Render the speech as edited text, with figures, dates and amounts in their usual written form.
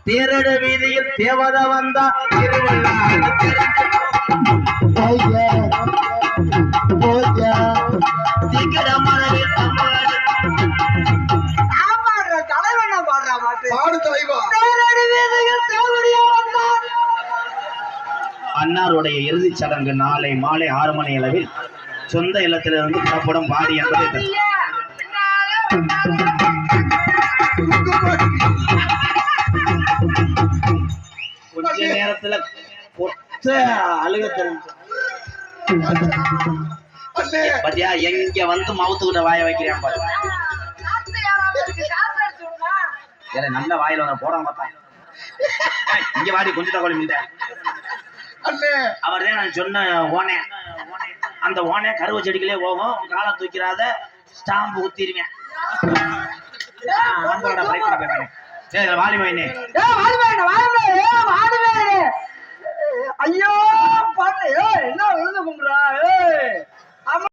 தேரட வீதியில் தேவதை வந்தா திருவள்ளா அன்னாருடைய இறுதிச் சடங்கு நாளை மாலை 6 மணி அளவில் சொந்த இல்லத்திலிருந்து புறப்படும் பாடி என்பதை கொஞ்ச நேரத்துல அழுக தெரிஞ்சு பத்தியா எங்க வந்து மவுத்துக்கிட்ட வாய வைக்கிறேன் பாரு. நல்ல வாயில வந்த போடாம பார்த்தா இங்க வாடி கொஞ்சம் தகவல் இல்லை. அவர் தான் நான் சொன்ன ஓனே. அந்த ஓனே கருவ செடிகளே போகும். காலை தூக்கிறாத ஸ்டாம்பு ஊத்திடுவேன். வாலி மைனே ஐயோ பாட்டு என்ன விழுந்து கும்பிடுறா.